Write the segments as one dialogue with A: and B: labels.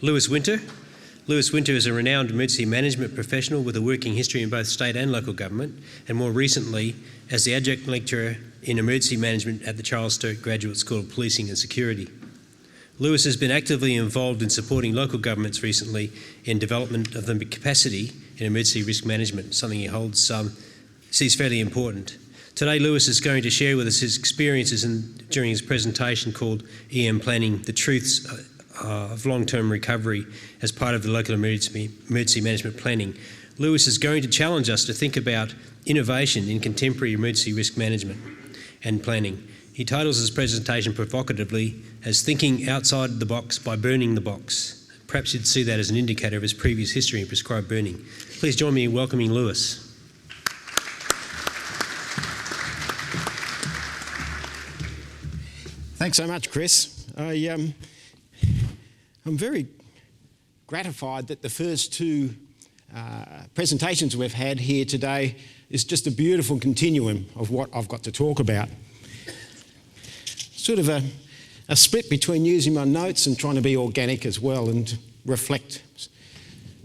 A: Lewis Winter. Lewis Winter is a renowned emergency management professional with a working history in both state and local government, and more recently as the adjunct lecturer in emergency management at the Charles Sturt Graduate School of Policing and Security. Lewis has been actively involved in supporting local governments recently in development of the capacity in emergency risk management, something he sees fairly important. Today, Lewis is going to share with us his experiences during his presentation called EM Planning, the Truths of Long-Term Recovery as part of the local emergency management planning. Lewis is going to challenge us to think about innovation in contemporary emergency risk management and planning. He titles his presentation provocatively as Thinking Outside the Box by Burning the Box. Perhaps you'd see that as an indicator of his previous history in prescribed burning. Please join me in welcoming Lewis.
B: Thanks so much, Chris. I'm very gratified that the first two presentations we've had here today is just a beautiful continuum of what I've got to talk about. Sort of a split between using my notes and trying to be organic as well and reflect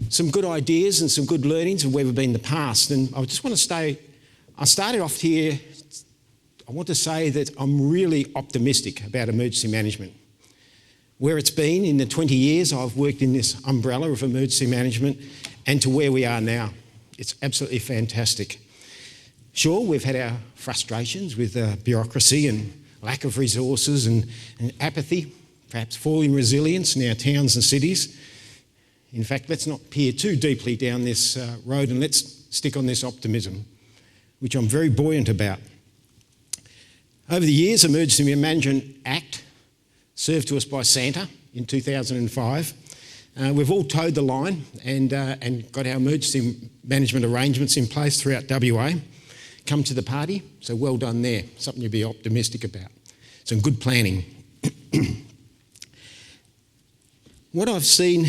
B: some good ideas and some good learnings of where we've been in the past. And I just want to I started off here, I want to say that I'm really optimistic about emergency management. Where it's been in the 20 years I've worked in this umbrella of emergency management and to where we are now. It's absolutely fantastic. Sure, we've had our frustrations with bureaucracy and lack of resources and apathy, perhaps falling resilience in our towns and cities. In fact, let's not peer too deeply down this road and let's stick on this optimism, which I'm very buoyant about. Over the years, Emergency Management Act served to us by Santa in 2005. We've all towed the line and got our emergency management arrangements in place throughout WA. Come to the party, so well done there. Something to be optimistic about. Some good planning. What I've seen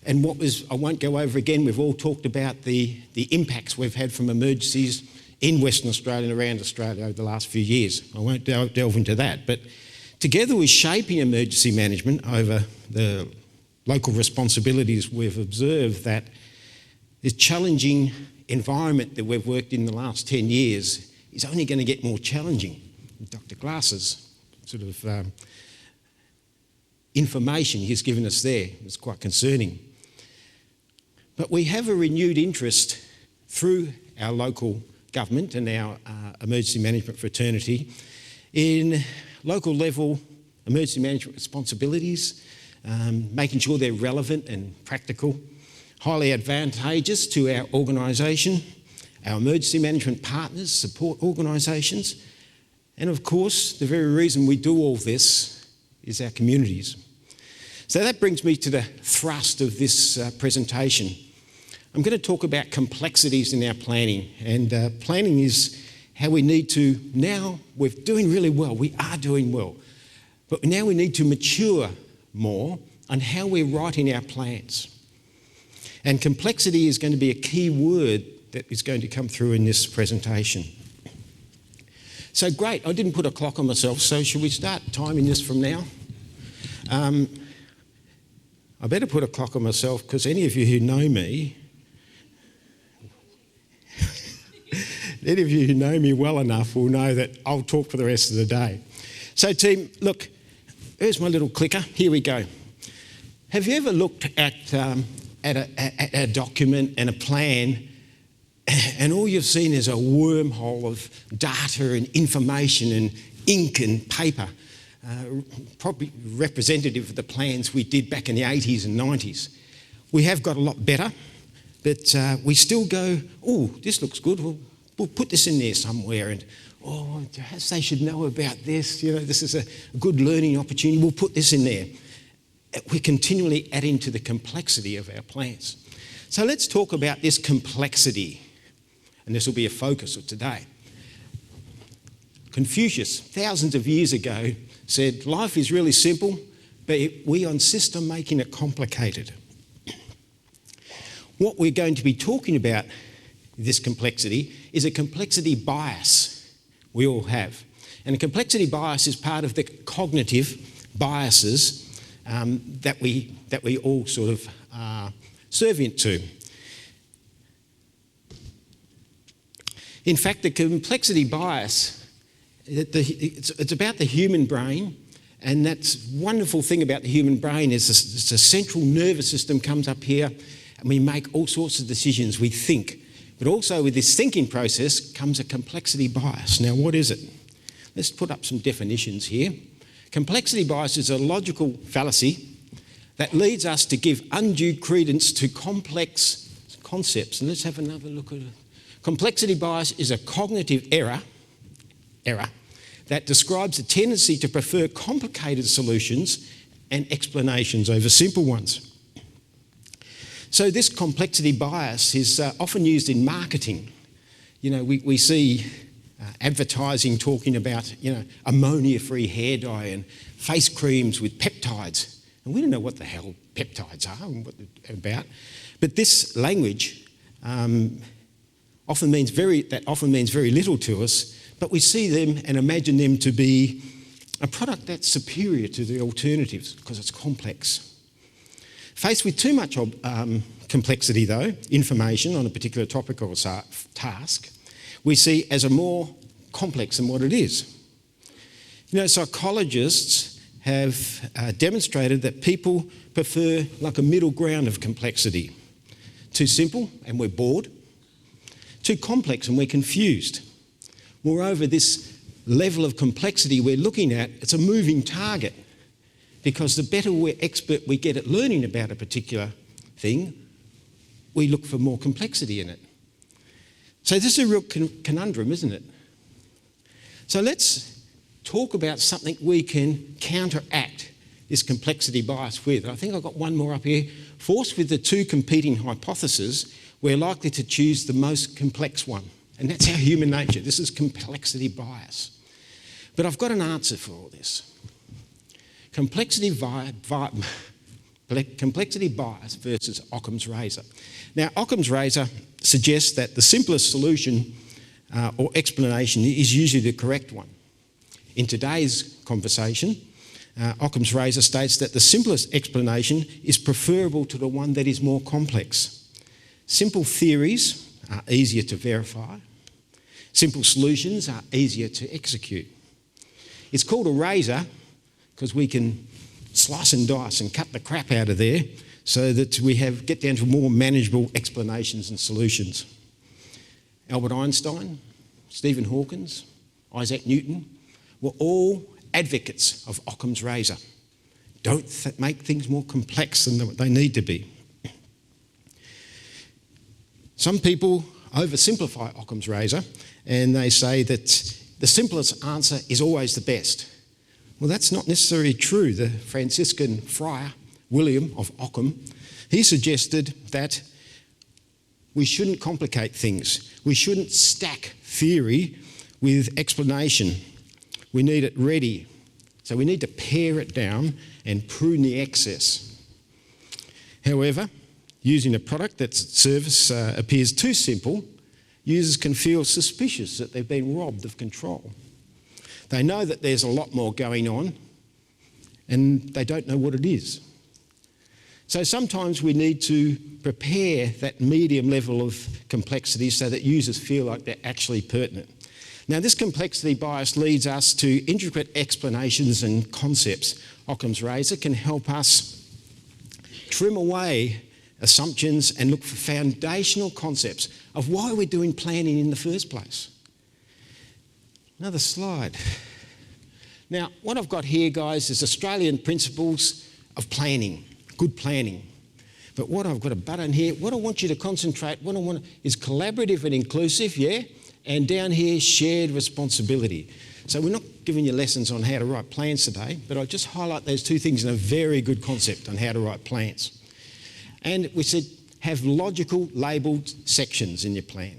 B: and I won't go over again, we've all talked about the impacts we've had from emergencies in Western Australia and around Australia over the last few years. I won't delve into that, but together with shaping emergency management over the local responsibilities, we've observed that the challenging environment that we've worked in the last 10 years is only going to get more challenging. Dr. Glass's sort of information he's given us there is quite concerning. But we have a renewed interest through our local government and our emergency management fraternity in local level emergency management responsibilities, making sure they're relevant and practical, highly advantageous to our organisation, our emergency management partners, support organisations, and of course the very reason we do all this is our communities. So that brings me to the thrust of this presentation. I'm going to talk about complexities in our planning, and planning is how we need to, now we're doing really well, we are doing well, but now we need to mature more on how we're writing our plans. And complexity is going to be a key word that is going to come through in this presentation. So great, I didn't put a clock on myself, so should we start timing this from now? I better put a clock on myself because any of you who know me, well enough will know that I'll talk for the rest of the day. So team, look, here's my little clicker. Here we go. Have you ever looked at a document and a plan and all you've seen is a wormhole of data and information and ink and paper, probably representative of the plans we did back in the 80s and 90s. We have got a lot better, but we still go, oh, this looks good. We'll put this in there somewhere, and perhaps they should know about this. You know, this is a good learning opportunity. We'll put this in there. We're continually adding to the complexity of our plans. So let's talk about this complexity, and this will be a focus of today. Confucius, thousands of years ago, said life is really simple, but we insist on making it complicated. What we're going to be talking about, this complexity, is a complexity bias we all have. And a complexity bias is part of the cognitive biases that we all sort of are servient to. In fact, the complexity bias, it's about the human brain, and that's wonderful thing about the human brain is the central nervous system comes up here and we make all sorts of decisions, we think. But also with this thinking process comes a complexity bias. Now, what is it? Let's put up some definitions here. Complexity bias is a logical fallacy that leads us to give undue credence to complex concepts. And let's have another look at it. Complexity bias is a cognitive error that describes a tendency to prefer complicated solutions and explanations over simple ones. So this complexity bias is often used in marketing. You know, we see advertising talking about, ammonia-free hair dye and face creams with peptides. And we don't know what the hell peptides are and what they're about. But this language often means very little to us, but we see them and imagine them to be a product that's superior to the alternatives because it's complex. Faced with too much complexity, though, information on a particular topic or task, we see as a more complex than what it is. Psychologists have demonstrated that people prefer like a middle ground of complexity. Too simple and we're bored. Too complex and we're confused. Moreover, this level of complexity we're looking at, it's a moving target, because the better expert we get at learning about a particular thing, we look for more complexity in it. So this is a real conundrum, isn't it? So let's talk about something we can counteract this complexity bias with. I think I've got one more up here. Forced with the two competing hypotheses, we're likely to choose the most complex one. And that's our human nature. This is complexity bias. But I've got an answer for all this. Complexity bias versus Occam's Razor. Now, Occam's Razor suggests that the simplest solution or explanation is usually the correct one. In today's conversation, Occam's Razor states that the simplest explanation is preferable to the one that is more complex. Simple theories are easier to verify. Simple solutions are easier to execute. It's called a razor because we can slice and dice and cut the crap out of there so that we get down to more manageable explanations and solutions. Albert Einstein, Stephen Hawking, Isaac Newton were all advocates of Occam's Razor. Don't make things more complex than what they need to be. Some people oversimplify Occam's Razor and they say that the simplest answer is always the best. Well, that's not necessarily true. The Franciscan friar, William of Occam, he suggested that we shouldn't complicate things. We shouldn't stack theory with explanation. We need it ready. So we need to pare it down and prune the excess. However, using a product that's service appears too simple, users can feel suspicious that they've been robbed of control. They know that there's a lot more going on and they don't know what it is. So sometimes we need to prepare that medium level of complexity so that users feel like they're actually pertinent. Now, this complexity bias leads us to intricate explanations and concepts. Occam's Razor can help us trim away assumptions and look for foundational concepts of why we're doing planning in the first place. Another slide. Now, what I've got here, guys, is Australian principles of planning, good planning. But what I've got a button here, what I want you to concentrate, what I want is collaborative and inclusive, yeah? And down here, shared responsibility. So we're not giving you lessons on how to write plans today, but I'll just highlight those two things in a very good concept on how to write plans. And we said, have logical labelled sections in your plan.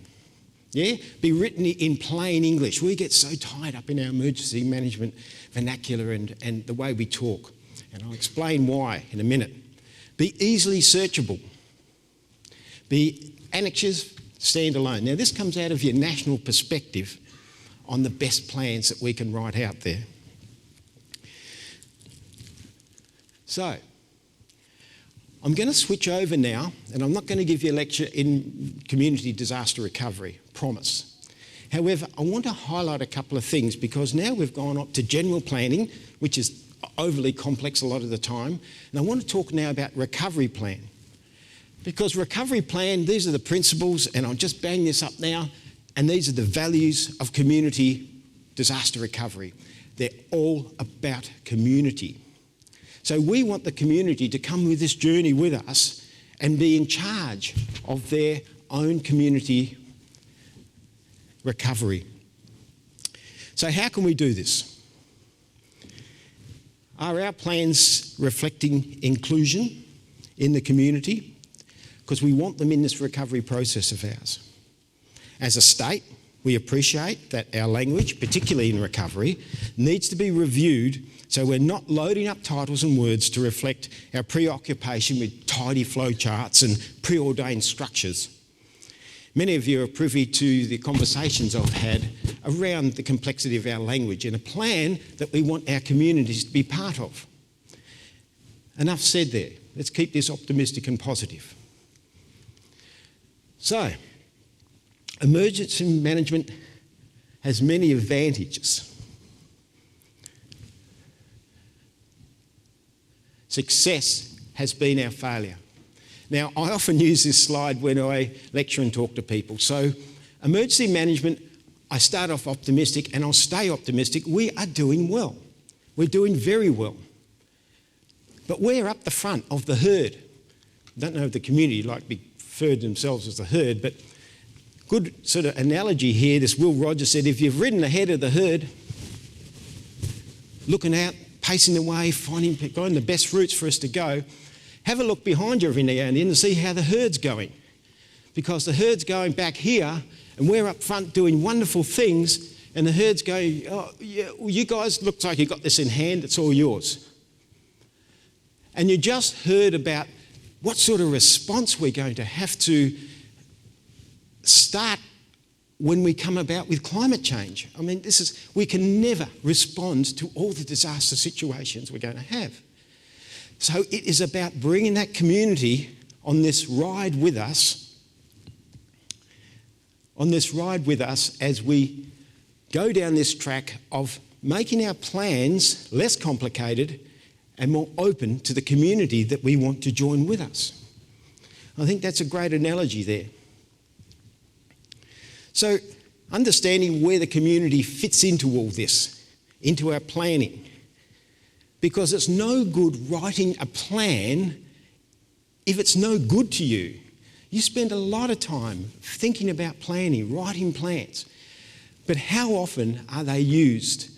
B: Yeah? Be written in plain English. We get so tied up in our emergency management vernacular and the way we talk. And I'll explain why in a minute. Be easily searchable. Be annexures, stand alone. Now, this comes out of your national perspective on the best plans that we can write out there. So, I'm going to switch over now, and I'm not going to give you a lecture in community disaster recovery, promise. However, I want to highlight a couple of things because now we've gone up to general planning, which is overly complex a lot of the time, and I want to talk now about recovery plan. Because recovery plan, these are the principles, and I'll just bang this up now, and these are the values of community disaster recovery. They're all about community. So we want the community to come with this journey with us and be in charge of their own community recovery. So how can we do this? Are our plans reflecting inclusion in the community? Because we want them in this recovery process of ours. As a state, we appreciate that our language, particularly in recovery, needs to be reviewed so we're not loading up titles and words to reflect our preoccupation with tidy flowcharts and preordained structures. Many of you are privy to the conversations I've had around the complexity of our language and a plan that we want our communities to be part of. Enough said there. Let's keep this optimistic and positive. So, emergency management has many advantages. Success has been our failure. Now, I often use this slide when I lecture and talk to people. So, emergency management, I start off optimistic and I'll stay optimistic. We are doing well. We're doing very well. But we're up the front of the herd. I don't know if the community like to be referred to themselves as the herd, but good sort of analogy here, this Will Rogers said, if you've ridden ahead of the herd, looking out, pacing the way, going the best routes for us to go, have a look behind you every now and then and see how the herd's going. Because the herd's going back here and we're up front doing wonderful things and the herd's going, oh, yeah, well, you guys, looks like you got this in hand, it's all yours. And you just heard about what sort of response we're going to have to start when we come about with climate change. I mean, we can never respond to all the disaster situations we're going to have. So it is about bringing that community on this ride with us, as we go down this track of making our plans less complicated and more open to the community that we want to join with us. I think that's a great analogy there. So, understanding where the community fits into all this, into our planning. Because it's no good writing a plan if it's no good to you. You spend a lot of time thinking about planning, writing plans. But how often are they used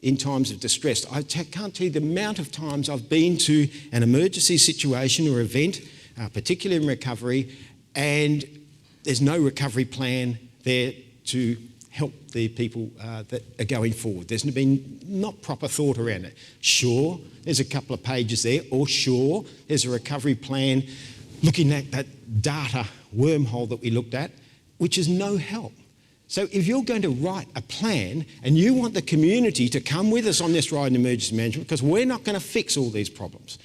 B: in times of distress? I can't tell you the amount of times I've been to an emergency situation or event, particularly in recovery, and there's no recovery plan there to help the people that are going forward. There's been not proper thought around it. Sure, there's a couple of pages there, or sure, there's a recovery plan looking at that data wormhole that we looked at, which is no help. So if you're going to write a plan and you want the community to come with us on this ride in emergency management, because we're not going to fix all these problems.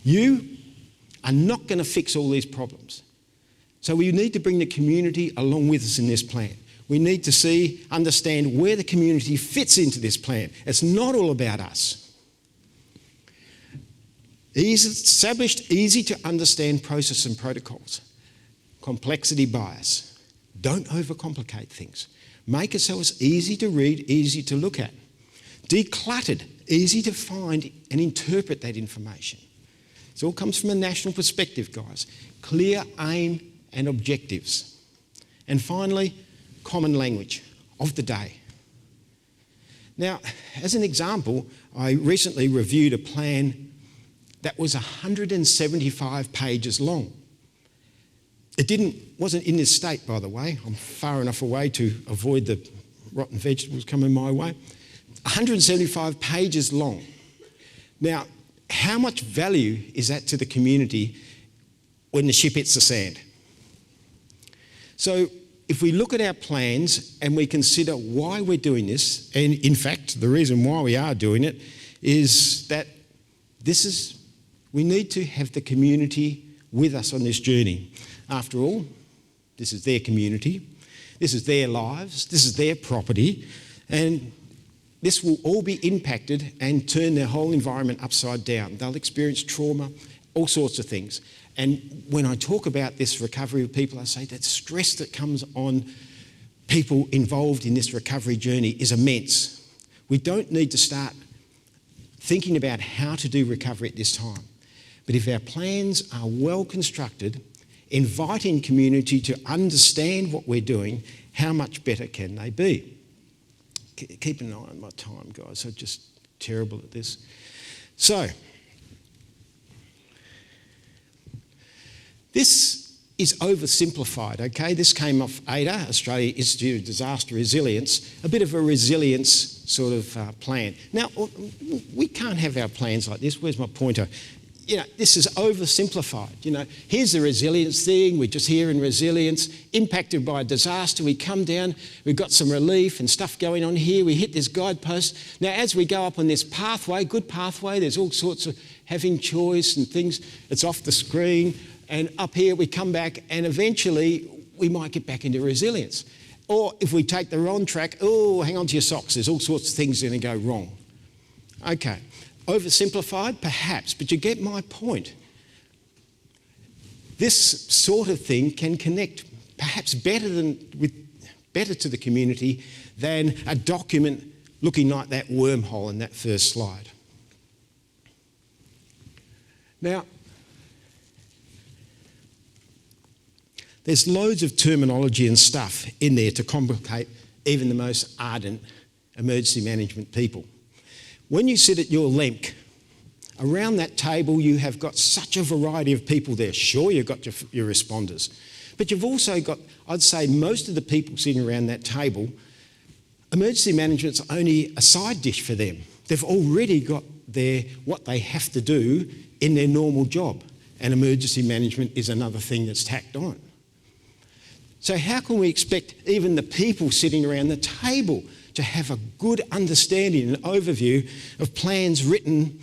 B: You are not going to fix all these problems. So we need to bring the community along with us in this plan. We need to understand where the community fits into this plan. It's not all about us. Established, easy to understand process and protocols. Complexity bias. Don't overcomplicate things. Make it so it's easy to read, easy to look at. Decluttered, easy to find and interpret that information. It all comes from a national perspective, guys. Clear aim and objectives. And finally, common language of the day. Now, as an example, I recently reviewed a plan that was 175 pages long. It wasn't in this state, by the way. I'm far enough away to avoid the rotten vegetables coming my way. 175 pages long. Now, how much value is that to the community when the ship hits the sand? So if we look at our plans and we consider why we're doing this, and in fact, the reason why we are doing it is that this is We need to have the community with us on this journey. After all, this is their community, this is their lives, this is their property, and this will all be impacted and turn their whole environment upside down. They'll experience trauma, all sorts of things. And when I talk about this recovery with people, I say that stress that comes on people involved in this recovery journey is immense. We don't need to start thinking about how to do recovery at this time. But if our plans are well constructed, inviting community to understand what we're doing, how much better can they be? Keep an eye on my time, guys. I'm just terrible at this. So, this is oversimplified, okay? This came off AIDA, Australia Institute of Disaster Resilience, a bit of a resilience sort of plan. Now, we can't have our plans like this. Where's my pointer? You know, this is oversimplified. You know, here's the resilience thing. We're just here in resilience. Impacted by a disaster, we come down. We've got some relief and stuff going on here. We hit this guidepost. Now, as we go up on this pathway, good pathway, there's all sorts of having choice and things. It's off the screen. And up here we come back and eventually we might get back into resilience. Or if we take the wrong track, oh, hang on to your socks. There's all sorts of things going to go wrong. Okay, oversimplified? Perhaps, but you get my point. This sort of thing can connect perhaps better to the community than a document looking like that wormhole in that first slide. Now, there's loads of terminology and stuff in there to complicate even the most ardent emergency management people. When you sit at your LEMC, around that table you have got such a variety of people there. Sure, you've got your responders, but you've also got, I'd say most of the people sitting around that table, emergency management's only a side dish for them. They've already got what they have to do in their normal job, and emergency management is another thing that's tacked on. So how can we expect even the people sitting around the table to have a good understanding and overview of plans written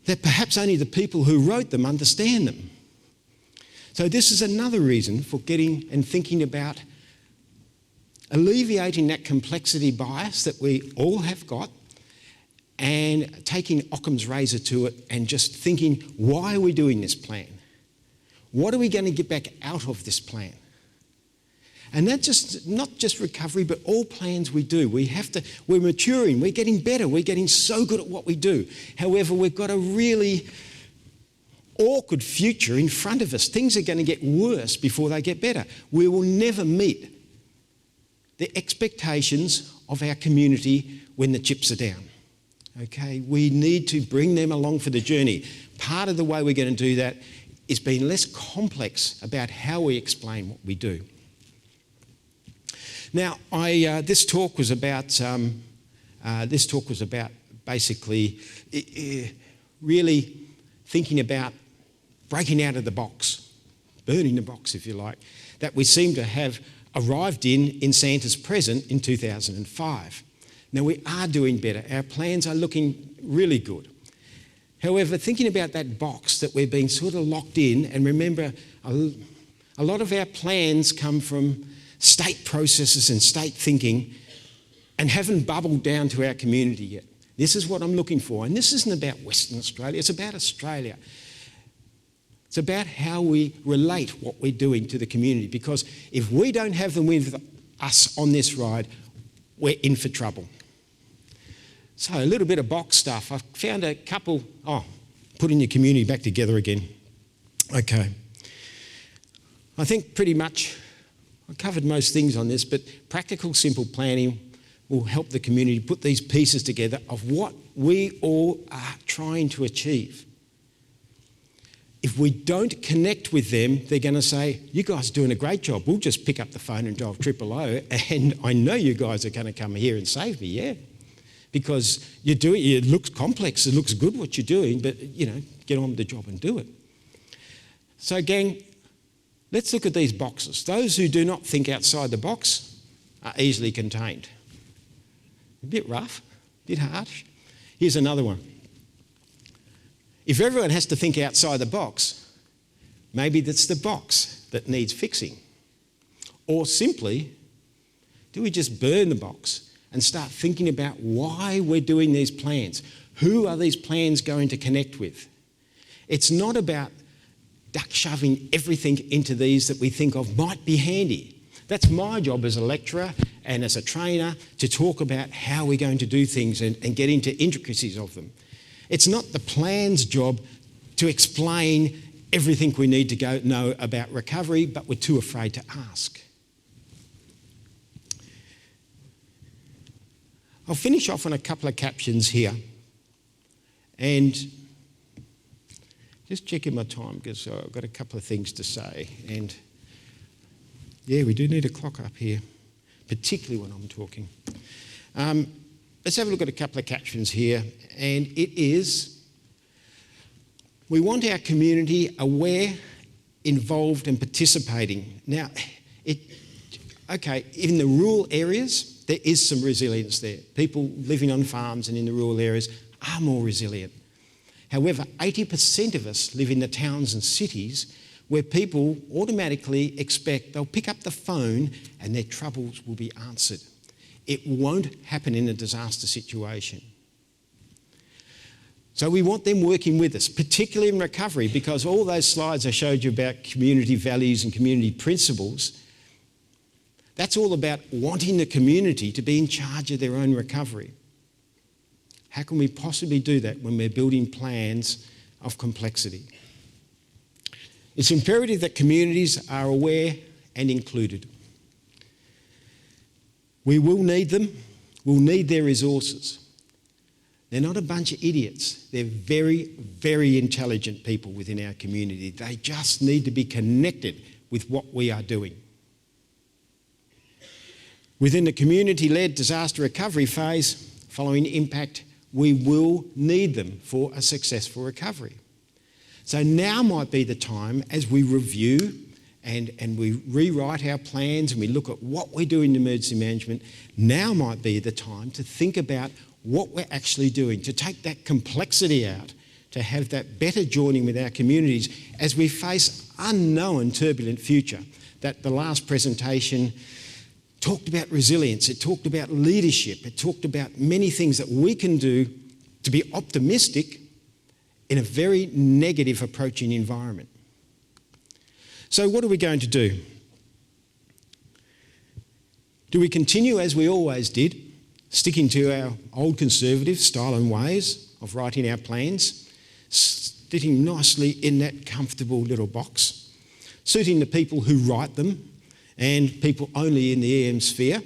B: that perhaps only the people who wrote them understand them? So this is another reason for getting and thinking about alleviating that complexity bias that we all have got and taking Occams Razor to it and just thinking, why are we doing this plan? What are we going to get back out of this plan? And that's just not just recovery, but all plans we do. We're maturing, we're getting better, we're getting so good at what we do. However, we've got a really awkward future in front of us. Things are going to get worse before they get better. We will never meet the expectations of our community when the chips are down. Okay, we need to bring them along for the journey. Part of the way we're going to do that is being less complex about how we explain what we do. Now, this talk was about basically really thinking about breaking out of the box, burning the box, if you like, that we seem to have arrived in Santa's present in 2005. Now, we are doing better. Our plans are looking really good. However, thinking about that box that we're being sort of locked in, and remember, a lot of our plans come from state processes and state thinking and haven't bubbled down to our community yet. This is what I'm looking for. And this isn't about Western Australia, it's about Australia. It's about how we relate what we're doing to the community, because if we don't have them with us on this ride, we're in for trouble. So a little bit of box stuff. I found a couple, putting your community back together again. Okay. I think pretty much I covered most things on this, but practical, simple planning will help the community put these pieces together of what we all are trying to achieve. If we don't connect with them, they're going to say, you guys are doing a great job. We'll just pick up the phone and dial 000, and I know you guys are going to come here and save me, yeah? Because it looks complex, it looks good what you're doing, but, get on with the job and do it. So, gang, let's look at these boxes. Those who do not think outside the box are easily contained. A bit rough, a bit harsh. Here's another one. If everyone has to think outside the box, maybe that's the box that needs fixing. Or simply, do we just burn the box and start thinking about why we're doing these plans? Who are these plans going to connect with? It's not about duck shoving everything into these that we think of might be handy. That's my job as a lecturer and as a trainer, to talk about how we're going to do things and get into intricacies of them. It's not the plan's job to explain everything we need to know about recovery, but we're too afraid to ask. I'll finish off on a couple of captions here, and just checking my time because I've got a couple of things to say. And yeah, we do need a clock up here, particularly when I'm talking. Let's have a look at a couple of captions here, and it is, we want our community aware, involved and participating. Now, in the rural areas, there is some resilience there. People living on farms and in the rural areas are more resilient. However, 80% of us live in the towns and cities where people automatically expect they'll pick up the phone and their troubles will be answered. It won't happen in a disaster situation. So we want them working with us, particularly in recovery, because all those slides I showed you about community values and community principles, that's all about wanting the community to be in charge of their own recovery. How can we possibly do that when we're building plans of complexity? It's imperative that communities are aware and included. We will need them. We'll need their resources. They're not a bunch of idiots. They're very, very intelligent people within our community. They just need to be connected with what we are doing. Within the community-led disaster recovery phase, following impact, we will need them for a successful recovery. So now might be the time, as we review and we rewrite our plans and we look at what we're doing in emergency management, now might be the time to think about what we're actually doing, to take that complexity out, to have that better joining with our communities as we face unknown turbulent future. That the last presentation talked about resilience, it talked about leadership, it talked about many things that we can do to be optimistic in a very negative approaching environment. So what are we going to do? Do we continue as we always did, sticking to our old conservative style and ways of writing our plans, sitting nicely in that comfortable little box, suiting the people who write them and people only in the EM sphere?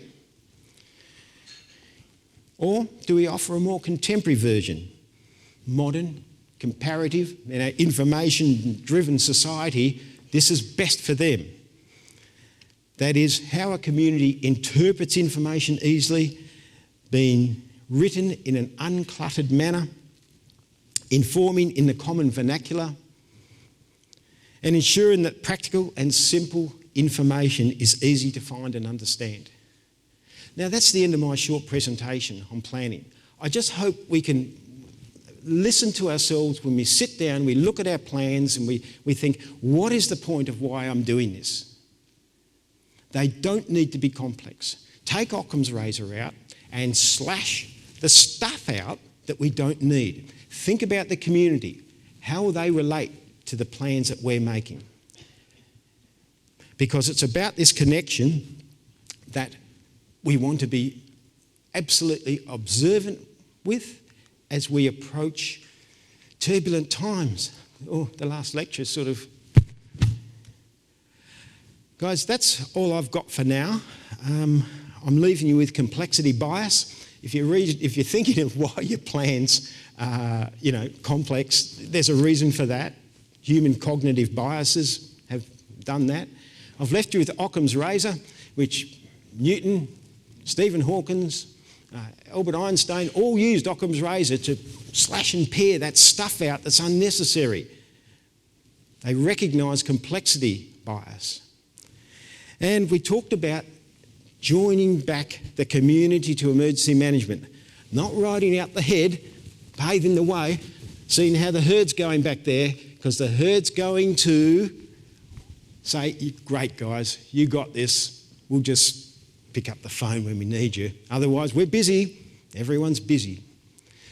B: Or do we offer a more contemporary version, modern, comparative, in our information-driven society, this is best for them? That is how a community interprets information easily, being written in an uncluttered manner, informing in the common vernacular, and ensuring that practical and simple information is easy to find and understand. Now that's the end of my short presentation on planning. I just hope we can listen to ourselves when we sit down, we look at our plans and we think, what is the point of why I'm doing this? They don't need to be complex. Take Occams Razor out and slash the stuff out that we don't need. Think about the community. How will they relate to the plans that we're making? Because it's about this connection that we want to be absolutely observant with as we approach turbulent times. Oh, the last lecture sort of... Guys, that's all I've got for now. I'm leaving you with complexity bias. If you're thinking of why your plans are, complex, there's a reason for that. Human cognitive biases have done that. I've left you with Occams Razor, which Newton, Stephen Hawkins, Albert Einstein all used Occams Razor to slash and pare that stuff out that's unnecessary. They recognise complexity bias. And we talked about joining back the community to emergency management, not riding out the head, paving the way, Seeing how the herd's going back there, because the herd's going to say, great guys, you got this, we'll just pick up the phone when we need you. Otherwise, we're busy, everyone's busy.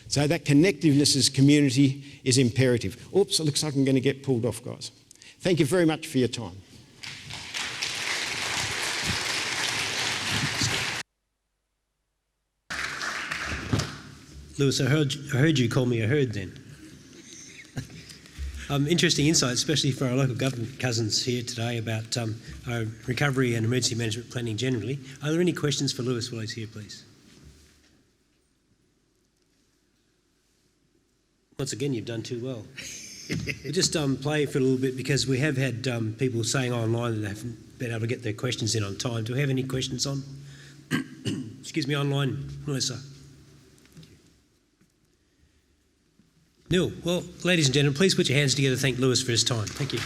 B: So that connectiveness as community is imperative. Oops, it looks like I'm going to get pulled off, guys. Thank you very much for your time.
A: Lewis, I heard you call me a herd then. Interesting insight, especially for our local government cousins here today about our recovery and emergency management planning generally. Are there any questions for Lewis while he's here, please? Once again, you've done too well. We'll just play for a little bit because we have had people saying online that they haven't been able to get their questions in on time. Do we have any questions on? Excuse me, online, Melissa? Neil, well, ladies and gentlemen, please put your hands together to thank Lewis for his time. Thank you.